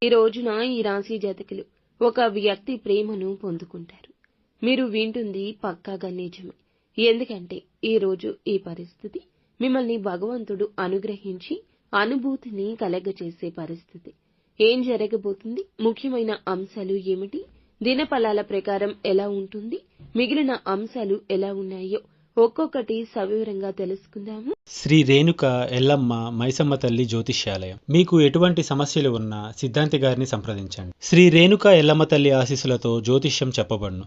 ఈ రోజున ఈ రాశి జాతకులు ఒక వ్యక్తి ప్రేమను పొందుకుంటారు. మీరు వింటుంది పక్కాగా నిజమే. ఎందుకంటే ఈ రోజు ఈ పరిస్థితి మిమ్మల్ని భగవంతుడు అనుగ్రహించి అనుభూతిని కలగజేసే పరిస్థితి. ఏం జరగబోతుంది, ముఖ్యమైన అంశాలు ఏమిటి, దినఫలాల ప్రకారం ఎలా ఉంటుంది, మిగిలిన అంశాలు ఎలా ఉన్నాయో ఒక్కొక్కటి సవివరంగా తెలుసుకుందాము. శ్రీ రేణుక ఎల్లమ్మ మైసమ్మ తల్లి జ్యోతిష్యాలయం. మీకు ఎటువంటి సమస్యలు ఉన్నా సిద్ధాంతి గారిని సంప్రదించండి. శ్రీ రేణుక ఎల్లమ్మ తల్లి ఆశీస్సులతో జ్యోతిష్యం చెప్పబడును.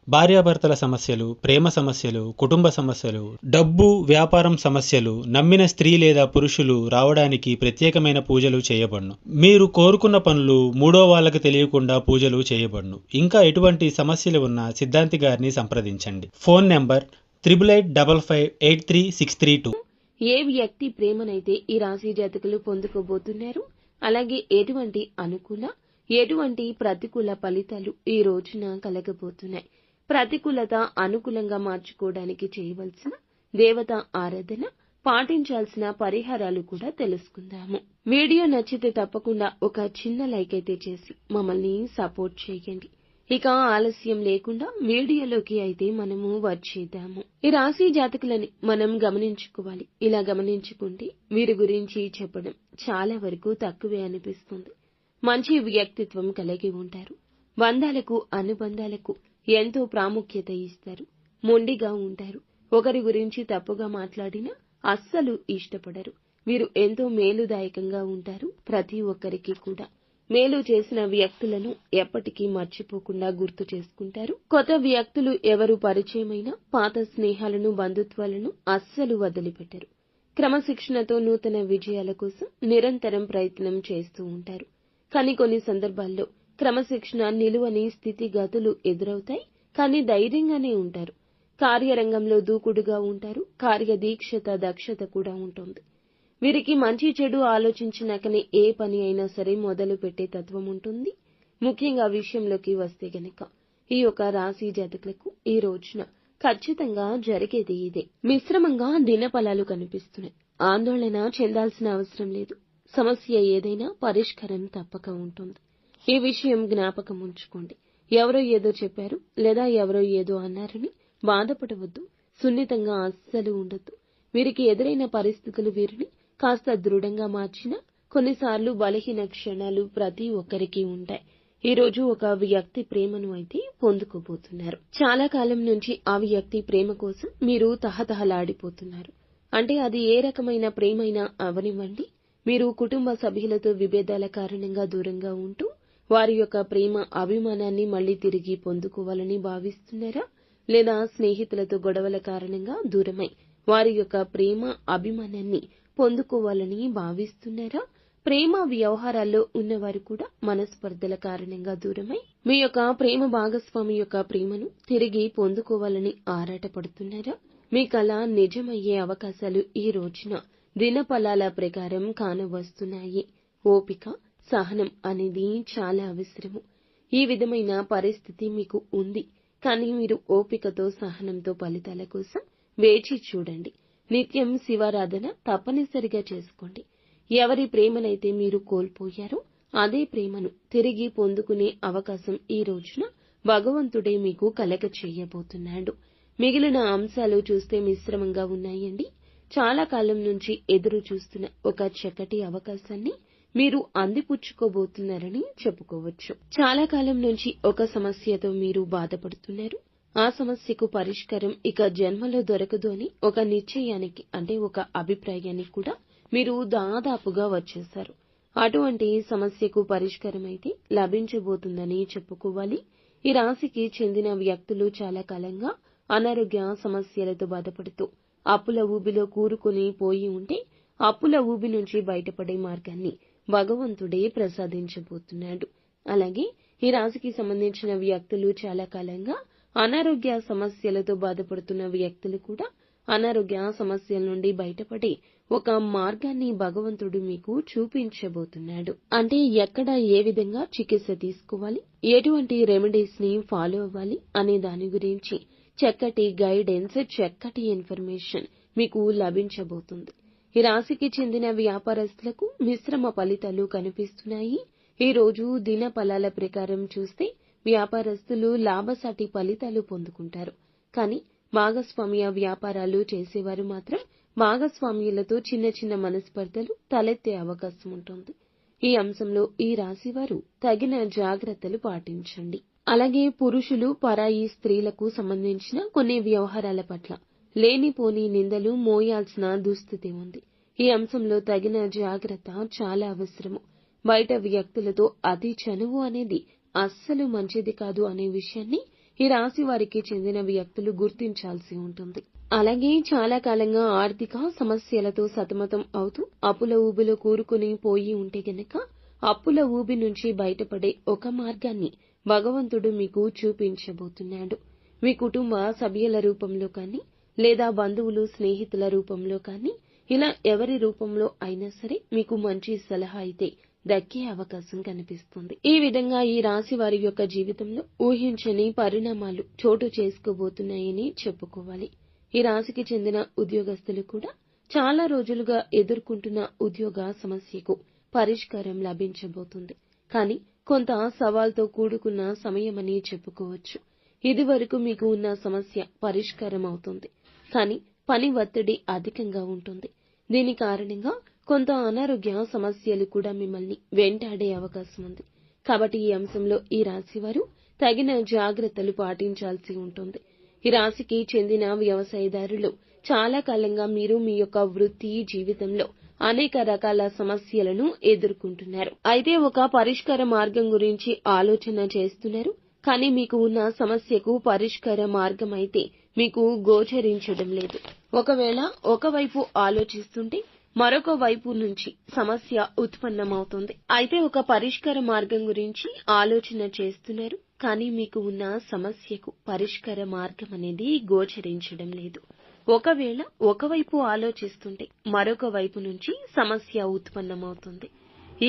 భార్యాభర్తల సమస్యలు, ప్రేమ సమస్యలు, కుటుంబ సమస్యలు, డబ్బు, వ్యాపారం సమస్యలు, నమ్మిన స్త్రీ లేదా పురుషులు రావడానికి ప్రత్యేకమైన పూజలు చేయబడును. మీరు కోరుకున్న పనులు మూడో వాళ్ళకి తెలియకుండా పూజలు చేయబడును. ఇంకా ఎటువంటి సమస్యలు ఉన్నా సిద్ధాంతి గారిని సంప్రదించండి. Phone number 8855836332. ఏ వ్యక్తి ప్రేమనైతే ఈ రాశి జాతకులు పొందుకోబోతున్నారు, అలాగే ఎటువంటి అనుకూల, ఎటువంటి ప్రతికూల ఫలితాలు ఈ రోజున కలగబోతున్నాయి, ప్రతికూలత అనుకూలంగా మార్చుకోవడానికి చేయవలసిన దేవత ఆరాధన, పాటించాల్సిన పరిహారాలు కూడా తెలుసుకుందాము. వీడియో నచ్చితే తప్పకుండా ఒక చిన్న లైక్ అయితే చేసి మమ్మల్ని సపోర్ట్ చేయండి. ఇక ఆలస్యం లేకుండా వీడియోలోకి అయితే మనము వచ్చేద్దాము. ఈ రాశి జాతకులని మనం గమనించుకోవాలి. ఇలా గమనించుకుంటే వీరి గురించి చెప్పడం చాలా వరకు తక్కువే అనిపిస్తుంది. మంచి వ్యక్తిత్వం కలిగి ఉంటారు. బంధాలకు, అనుబంధాలకు ఎంతో ప్రాముఖ్యత ఇస్తారు. మొండిగా ఉంటారు. ఒకరి గురించి తప్పుగా మాట్లాడినా అస్సలు ఇష్టపడరు. వీరు ఎంతో మేలుదాయకంగా ఉంటారు. ప్రతి ఒక్కరికి కూడా మేలు చేసిన వ్యక్తులను ఎప్పటికీ మర్చిపోకుండా గుర్తు చేసుకుంటారు. కొత్త వ్యక్తులు ఎవరు పరిచయమైనా పాత స్నేహాలను, బంధుత్వాలను అస్సలు వదిలిపెట్టరు. క్రమశిక్షణతో నూతన విజయాల కోసం నిరంతరం ప్రయత్నం చేస్తూ ఉంటారు. కానీ కొన్ని సందర్భాల్లో క్రమశిక్షణ నిలువని స్థితిగతులు ఎదురవుతాయి. కానీ ధైర్యంగానే ఉంటారు. కార్యరంగంలో దూకుడుగా ఉంటారు. కార్యదీక్షత, దక్షత కూడా ఉంటుంది. వీరికి మంచి చెడు ఆలోచించినాకనే ఏ పని అయినా సరే మొదలు పెట్టే తత్వం ఉంటుంది. ముఖ్యంగా విషయంలోకి వస్తే గనక ఈ యొక్క రాశి జాతకులకు ఈ రోజున ఖచ్చితంగా జరిగేది ఇదే. మిశ్రమంగా దినఫలాలు కనిపిస్తున్నాయి. ఆందోళన చెందాల్సిన అవసరం లేదు. సమస్య ఏదైనా పరిష్కారం తప్పక ఉంటుంది. ఈ విషయం జ్ఞాపకం ఉంచుకోండి. ఎవరో ఏదో చెప్పారు లేదా ఎవరో ఏదో అన్నారని బాధపడవద్దు. సున్నితంగా అస్సలు ఉండొద్దు. వీరికి ఎదురైన పరిస్థితులు వీరిని కాస్త దృఢంగా మార్చినా కొన్నిసార్లు బలహీన క్షణాలు ప్రతి ఒక్కరికి ఉంటాయి. ఈ రోజు ఒక వ్యక్తి ప్రేమను అయితే పొందుకోబోతున్నారు. చాలా కాలం నుంచి ఆ వ్యక్తి ప్రేమ కోసం మీరు తహతహలాడిపోతున్నారు. అంటే అది ఏ రకమైన ప్రేమైనా అవనివ్వండి. మీరు కుటుంబ సభ్యులతో విభేదాల కారణంగా దూరంగా ఉంటూ వారి యొక్క ప్రేమ, అభిమానాన్ని మళ్లీ తిరిగి పొందుకోవాలని భావిస్తున్నారా? లేదా స్నేహితులతో గొడవల కారణంగా దూరమై వారి యొక్క ప్రేమ, అభిమానాన్ని పొందుకోవాలని భావిస్తున్నారా? ప్రేమ వ్యవహారాల్లో ఉన్నవారు కూడా మనస్పర్ధల కారణంగా దూరమై మీ యొక్క ప్రేమ భాగస్వామి యొక్క ప్రేమను తిరిగి పొందుకోవాలని ఆరాటపడుతున్నారా? మీ కల నిజమయ్యే అవకాశాలు ఈ రోజున దినఫలాల ప్రకారం కానవస్తున్నాయి. ఓపిక, సహనం అనేది చాలా అవసరము. ఈ విధమైన పరిస్థితి మీకు ఉంది. కానీ మీరు ఓపికతో, సహనంతో ఫలితాల కోసం వేచి చూడండి. నిత్యం శివారాధన తప్పనిసరిగా చేసుకోండి. ఎవరి ప్రేమనైతే మీరు కోల్పోయారో అదే ప్రేమను తిరిగి పొందుకునే అవకాశం ఈ రోజున భగవంతుడే మీకు కలగచేయబోతున్నాడు. మిగిలిన అంశాలు చూస్తే మిశ్రమంగా ఉన్నాయండి. చాలా కాలం నుంచి ఎదురు చూస్తున్న ఒక చక్కటి అవకాశాన్ని మీరు అందిపుచ్చుకోబోతున్నారని చెప్పుకోవచ్చు. చాలా కాలం నుంచి ఒక సమస్యతో మీరు బాధపడుతున్నారు. ఆ సమస్యకు పరిష్కారం ఇక జన్మలో దొరకదు అని ఒక నిశ్చయానికి, అంటే ఒక అభిప్రాయానికి కూడా మీరు దాదాపుగా వచ్చేశారు. అటువంటి సమస్యకు పరిష్కారం అయితే లభించబోతుందని చెప్పుకోవాలి. ఈ రాశికి చెందిన వ్యక్తులు చాలా కాలంగా అనారోగ్య సమస్యలతో బాధపడుతూ అప్పుల ఊబిలో కూరుకుని పోయి ఉంటే అప్పుల ఊబి నుంచి బయటపడే మార్గాన్ని భగవంతుడే ప్రసాదించబోతున్నాడు. అలాగే ఈ రాశికి సంబంధించిన వ్యక్తులు చాలా కాలంగా అనారోగ్య సమస్యలతో బాధపడుతున్న వ్యక్తులు కూడా అనారోగ్య సమస్యల నుండి బయటపడి ఒక మార్గాన్ని భగవంతుడు మీకు చూపించబోతున్నాడు. అంటే ఎక్కడ ఏ విధంగా చికిత్స తీసుకోవాలి, ఎటువంటి రెమెడీస్ ని ఫాలో అవ్వాలి అనే దాని గురించి చక్కటి గైడెన్స్, చక్కటి ఇన్ఫర్మేషన్ మీకు లభించబోతుంది. ఈ రాశికి చెందిన వ్యాపారస్తులకు మిశ్రమ ఫలితాలు కనిపిస్తున్నాయి. ఈ రోజు దిన ఫలాల ప్రకారం చూస్తే వ్యాపారస్తులు లాభసాటి ఫలితాలు పొందుకుంటారు. కానీ భాగస్వామ్య వ్యాపారాలు చేసేవారు మాత్రం భాగస్వామ్యులతో చిన్న చిన్న మనస్పర్ధలు తలెత్తే అవకాశం ఉంటుంది. ఈ అంశంలో ఈ రాశివారు తగిన జాగ్రత్తలు పాటించండి. అలాగే పురుషులు పరాయి స్త్రీలకు సంబంధించిన కొన్ని వ్యవహారాల పట్ల లేనిపోని నిందలు మోయాల్సిన దుస్థితి ఉంది. ఈ అంశంలో తగిన జాగ్రత్త చాలా అవసరము. బయట వ్యక్తులతో అతి చనువు అనేది అస్సలు మంచిది కాదు అనే విషయాన్ని ఈ రాశి వారికి చెందిన వ్యక్తులు గుర్తించాల్సి ఉంటుంది. అలాగే చాలా కాలంగా ఆర్థిక సమస్యలతో సతమతం అవుతూ అప్పుల ఊబిలో కూరుకుని పోయి ఉంటే గనక అప్పుల ఊబి నుంచి బయటపడే ఒక మార్గాన్ని భగవంతుడు మీకు చూపించబోతున్నాడు. మీ కుటుంబ సభ్యుల రూపంలో కానీ లేదా బంధువులు స్నేహితుల రూపంలో కానీ ఇలా ఎవరి రూపంలో అయినా సరే మీకు మంచి సలహా అయితే దక్కే అవకాశం కనిపిస్తుంది. ఈ విధంగా ఈ రాశి వారి యొక్క జీవితంలో ఊహించని పరిణామాలు చోటు చేసుకోబోతున్నాయని చెప్పుకోవాలి. ఈ రాశికి చెందిన ఉద్యోగస్తులు కూడా చాలా రోజులుగా ఎదుర్కొంటున్న ఉద్యోగ సమస్యకు పరిష్కారం లభించబోతుంది. కానీ కొంత సవాల్తో కూడుకున్న సమయమని చెప్పుకోవచ్చు. ఇదివరకు మీకు ఉన్న సమస్య పరిష్కారం అవుతుంది. కానీ పని ఒత్తిడి అధికంగా ఉంటుంది. దీని కారణంగా కొంత అనారోగ్య సమస్యలు కూడా మిమ్మల్ని వెంటాడే అవకాశం ఉంది. కాబట్టి ఈ అంశంలో ఈ రాశివారు తగిన జాగ్రత్తలు పాటించాల్సి ఉంటుంది. ఈ రాశికి చెందిన వ్యవసాయదారులు చాలా కాలంగా మీరు మీ యొక్క వృత్తి జీవితంలో అనేక రకాల సమస్యలను ఎదుర్కొంటున్నారు. అయితే ఒక పరిష్కార మార్గం గురించి ఆలోచన చేస్తున్నారు. కానీ మీకు ఉన్న సమస్యకు పరిష్కార మార్గం అయితే మీకు గోచరించడం లేదు. ఒకవేళ ఒకవైపు ఆలోచిస్తుంటే మరొక వైపు నుంచి సమస్య ఉత్పన్నమవుతుంది. అయితే ఒక పరిష్కార మార్గం గురించి ఆలోచన చేస్తున్నారు. కానీ మీకు ఉన్న సమస్యకు పరిష్కార మార్గం అనేది గోచరించడం లేదు. ఒకవేళ ఒకవైపు ఆలోచిస్తుంటే మరొక వైపు నుంచి సమస్య ఉత్పన్నమవుతుంది.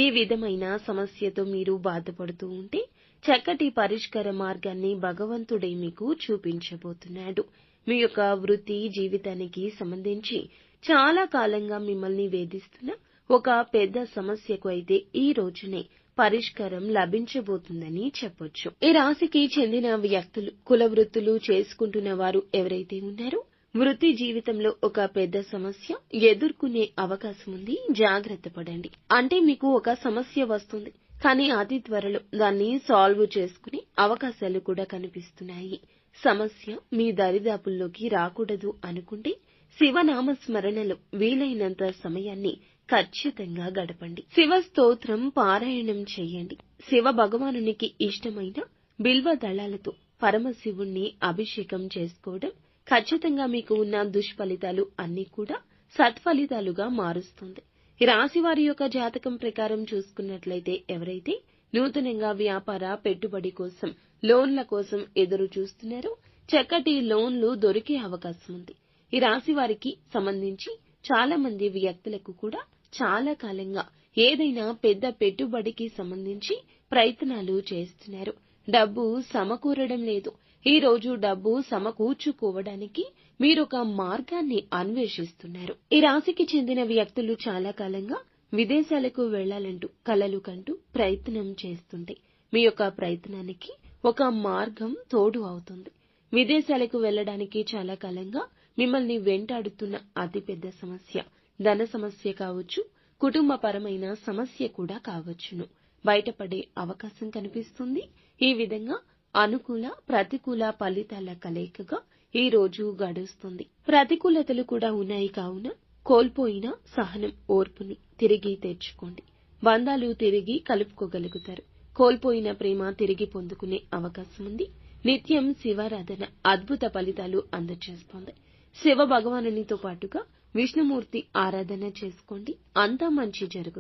ఈ విధమైన సమస్యతో మీరు బాధపడుతూ ఉంటే చక్కటి పరిష్కార మార్గాన్ని భగవంతుడే మీకు చూపించబోతున్నాడు. మీ యొక్క వృత్తి జీవితానికి సంబంధించి చాలా కాలంగా మిమ్మల్ని వేధిస్తున్న ఒక పెద్ద సమస్యకు అయితే ఈ రోజునే పరిష్కారం లభించబోతుందని చెప్పొచ్చు. ఈ రాశికి చెందిన వ్యక్తులు కుల వృత్తులు చేసుకుంటున్న వారు ఎవరైతే ఉన్నారో వృత్తి జీవితంలో ఒక పెద్ద సమస్య ఎదుర్కొనే అవకాశం ఉంది. జాగ్రత్త పడండి. అంటే మీకు ఒక సమస్య వస్తుంది. కానీ అతి త్వరలో దాన్ని సాల్వ్ చేసుకునే అవకాశాలు కూడా కనిపిస్తున్నాయి. సమస్య మీ దరిదాపుల్లోకి రాకూడదు అనుకుంటే శివనామ స్మరణలో వీలైనంత సమయాన్ని ఖచ్చితంగా గడపండి. శివ స్తోత్రం పారాయణం చేయండి. శివ భగవానునికి ఇష్టమైన బిల్వ దళాలతో పరమశివుణ్ణి అభిషేకం చేసుకోవడం ఖచ్చితంగా మీకు ఉన్న దుష్ఫలితాలు అన్నీ కూడా సత్ఫలితాలుగా మారుస్తుంది. ఈ రాశి వారి యొక్క జాతకం ప్రకారం చూసుకున్నట్లయితే ఎవరైతే నూతనంగా వ్యాపార పెట్టుబడి కోసం లోన్ల కోసం ఎదురు చూస్తున్నారో చక్కటి లోన్లు దొరికే అవకాశం ఉంది. ఈ రాశి వారికి సంబంధించి చాలా మంది వ్యక్తులకు కూడా చాలా కాలంగా ఏదైనా పెద్ద పెట్టుబడికి సంబంధించి ప్రయత్నాలు చేస్తున్నారు. డబ్బు సమకూరడం లేదు. ఈ రోజు డబ్బు సమకూర్చుకోవడానికి మీరొక మార్గాన్ని అన్వేషిస్తున్నారు. ఈ రాశికి చెందిన వ్యక్తులు చాలా కాలంగా విదేశాలకు వెళ్లాలంటూ కలలు కంటూ ప్రయత్నం చేస్తుంటే మీ యొక్క ప్రయత్నానికి ఒక మార్గం తోడు అవుతుంది. విదేశాలకు వెళ్లడానికి చాలా కాలంగా మిమ్మల్ని వెంటాడుతున్న అతిపెద్ద సమస్య ధన సమస్య కావచ్చు, కుటుంబపరమైన సమస్య కూడా కావచ్చును. బయటపడే అవకాశం కనిపిస్తుంది. ఈ విధంగా అనుకూల ప్రతికూల ఫలితాల కలయికగా ఈ రోజు గడుస్తుంది. ప్రతికూలతలు కూడా ఉన్నాయి కావున కోల్పోయిన సహనం ఓర్పుని తిరిగి తెచ్చుకోండి. బంధాలు తిరిగి కలుపుకోగలుగుతారు. కోల్పోయిన ప్రేమ తిరిగి పొందుకునే అవకాశం ఉంది. నిత్యం శివారాధన అద్భుత ఫలితాలు అందజేస్తోంది. శివ భగవానునితో పాటుగా విష్ణుమూర్తి ఆరాధన చేసుకోండి. అంతా మంచి జరుగుతుంది.